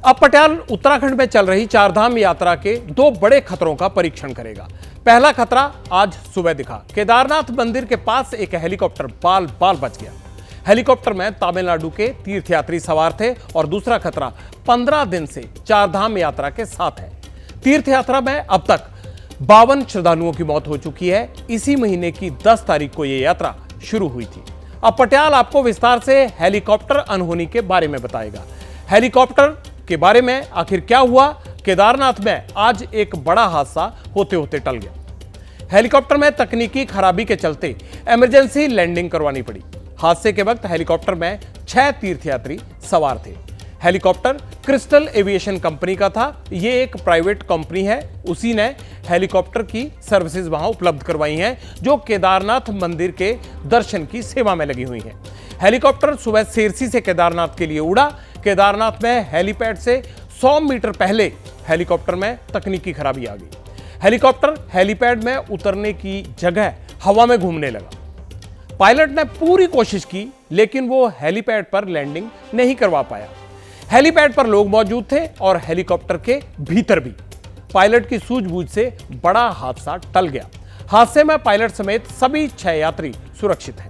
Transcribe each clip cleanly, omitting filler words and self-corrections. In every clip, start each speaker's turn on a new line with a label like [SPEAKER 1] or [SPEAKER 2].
[SPEAKER 1] अब पटियाल उत्तराखंड में चल रही चारधाम यात्रा के दो बड़े खतरों का परीक्षण करेगा। पहला खतरा आज सुबह दिखा। केदारनाथ मंदिर के पास एक हेलीकॉप्टर बाल बाल बच गया। हेलीकॉप्टर में तमिलनाडु के तीर्थयात्री सवार थे और दूसरा खतरा 15 दिन से चारधाम यात्रा के साथ है। तीर्थयात्रा में अब तक 52 श्रद्धालुओं की मौत हो चुकी है। इसी महीने की 10 तारीख को यह यात्रा शुरू हुई थी। अब पटियाल आपको विस्तार से हेलीकॉप्टर अनहोनी के बारे में बताएगा। हेलीकॉप्टर के बारे में आखिर क्या हुआ, केदारनाथ में आज एक बड़ा हादसा होते होते टल गया। हेलीकॉप्टर में तकनीकी खराबी के चलते इमरजेंसी लैंडिंग करवानी पड़ी। हादसे के वक्त हेलीकॉप्टर में 6 तीर्थयात्री सवार थे। हेलीकॉप्टर क्रिस्टल एविएशन कंपनी का था। यह एक प्राइवेट कंपनी है। उसी ने हेलीकॉप्टर की सर्विसेज वहां उपलब्ध करवाई हैं, जो केदारनाथ मंदिर के दर्शन की सेवा में लगी हुई हैं। हेलीकॉप्टर सुबह सेरसी से केदारनाथ के लिए उड़ा। केदारनाथ में हेलीपैड से 100 मीटर पहले हेलीकॉप्टर में तकनीकी खराबी आ गई। हेलीकॉप्टर हेलीपैड में उतरने की जगह हवा में घूमने लगा। पायलट ने पूरी कोशिश की, लेकिन वो हेलीपैड पर लैंडिंग नहीं करवा पाया। हेलीपैड पर लोग मौजूद थे और हेलीकॉप्टर के भीतर भी। पायलट की सूझबूझ से बड़ा हादसा टल गया। हादसे में पायलट समेत सभी 6 यात्री सुरक्षित हैं।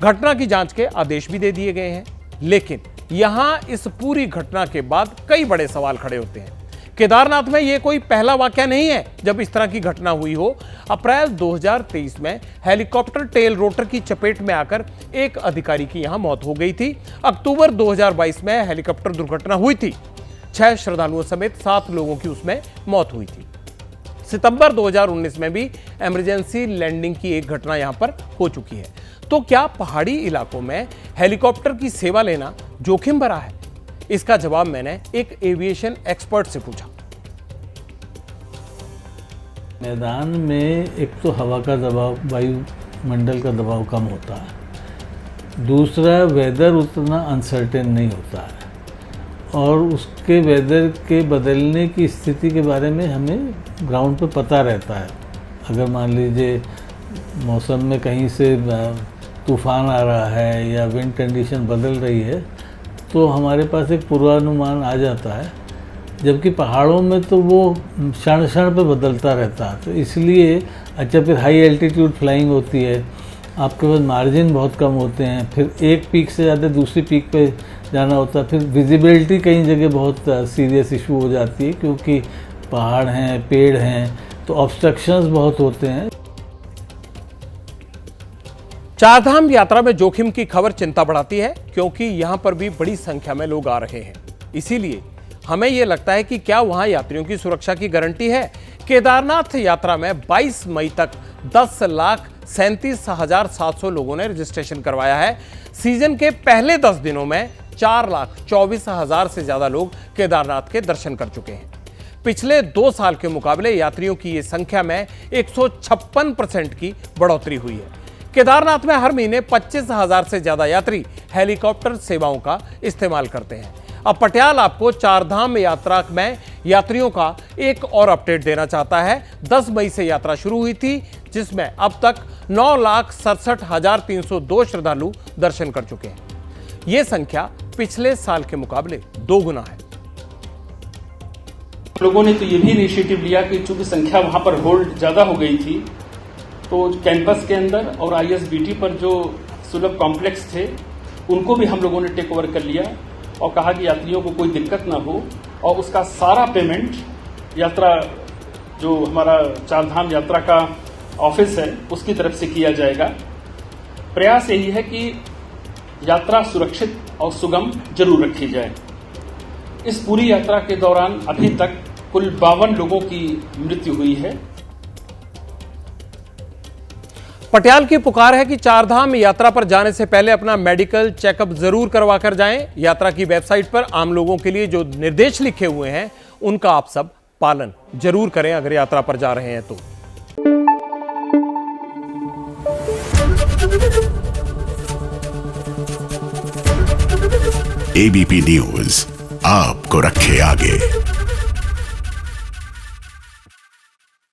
[SPEAKER 1] घटना की जांच के आदेश भी दे दिए गए हैं, लेकिन यहां इस पूरी घटना के बाद कई बड़े सवाल खड़े होते हैं। केदारनाथ में यह कोई पहला वाकया नहीं है जब इस तरह की घटना हुई हो। अप्रैल 2023 में हेलीकॉप्टर टेल रोटर की चपेट में आकर एक अधिकारी की यहां मौत हो गई थी। अक्टूबर 2022 में हेलीकॉप्टर दुर्घटना हुई थी। 6 श्रद्धालुओं समेत 7 लोगों की उसमें मौत हुई थी। सितंबर 2019 में भी इमरजेंसी लैंडिंग की एक घटना यहां पर हो चुकी है। तो क्या पहाड़ी इलाकों में हेलीकॉप्टर की सेवा लेना जोखिम भरा है? इसका जवाब मैंने एक एविएशन एक्सपर्ट से पूछा।
[SPEAKER 2] मैदान में एक तो हवा का दबाव, वायुमंडल का दबाव कम होता है। दूसरा, वेदर उतना अनसर्टेन नहीं होता है और उसके वेदर के बदलने की स्थिति के बारे में हमें ग्राउंड पे पता रहता है। अगर मान लीजिए मौसम में कहीं से तूफान आ रहा है या विंड कंडीशन बदल रही है, तो हमारे पास एक पूर्वानुमान आ जाता है। जबकि पहाड़ों में तो वो क्षण क्षण पे बदलता रहता है। तो इसलिए अच्छा, फिर हाई एल्टीट्यूड फ्लाइंग होती है, आपके पास मार्जिन बहुत कम होते हैं। फिर एक पीक से ज़्यादा दूसरी पीक पे जाना होता है। फिर विजिबिलिटी कई जगह बहुत सीरियस इशू हो जाती है, क्योंकि पहाड़ हैं, पेड़ हैं, तो ऑब्स्ट्रक्शंस बहुत होते हैं।
[SPEAKER 1] चारधाम यात्रा में जोखिम की खबर चिंता बढ़ाती है, क्योंकि यहां पर भी बड़ी संख्या में लोग आ रहे हैं। इसीलिए हमें यह लगता है कि क्या वहां यात्रियों की सुरक्षा की गारंटी है? केदारनाथ यात्रा में 22 मई तक 10,37,700 लोगों ने रजिस्ट्रेशन करवाया है। सीजन के पहले 10 दिनों में 4,24,000 से ज्यादा लोग केदारनाथ के दर्शन कर चुके हैं। पिछले 2 साल के मुकाबले यात्रियों की यह संख्या में 156% की बढ़ोतरी हुई है। केदारनाथ में हर महीने 25,000 से ज्यादा यात्री हेलीकॉप्टर सेवाओं का इस्तेमाल करते हैं। अब पटियाल आपको चारधाम यात्रा में यात्रियों का एक और अपडेट देना चाहता है। 10 मई से यात्रा शुरू हुई थी, जिसमें अब तक 9,67,302 श्रद्धालु दर्शन कर चुके हैं। यह संख्या पिछले साल के मुकाबले 2 गुना है।
[SPEAKER 3] लोगों ने तो ये भी इनिशिएटिव लिया कि चूंकि संख्या वहां पर होल्ड ज्यादा हो गई थी, तो कैंपस के अंदर और आईएसबीटी पर जो सुलभ कॉम्प्लेक्स थे, उनको भी हम लोगों ने टेक ओवर कर लिया और कहा कि यात्रियों को कोई दिक्कत ना हो, और उसका सारा पेमेंट यात्रा जो हमारा चारधाम यात्रा का ऑफिस है उसकी तरफ से किया जाएगा। प्रयास यही है कि यात्रा सुरक्षित और सुगम जरूर रखी जाए। इस पूरी यात्रा के दौरान अभी तक कुल 52 लोगों की मृत्यु हुई है।
[SPEAKER 1] पटियाल की पुकार है कि चारधाम यात्रा पर जाने से पहले अपना मेडिकल चेकअप जरूर करवा कर जाएं। यात्रा की वेबसाइट पर आम लोगों के लिए जो निर्देश लिखे हुए हैं, उनका आप सब पालन जरूर करें अगर यात्रा पर जा रहे हैं तो।
[SPEAKER 4] एबीपी न्यूज आपको रखे आगे।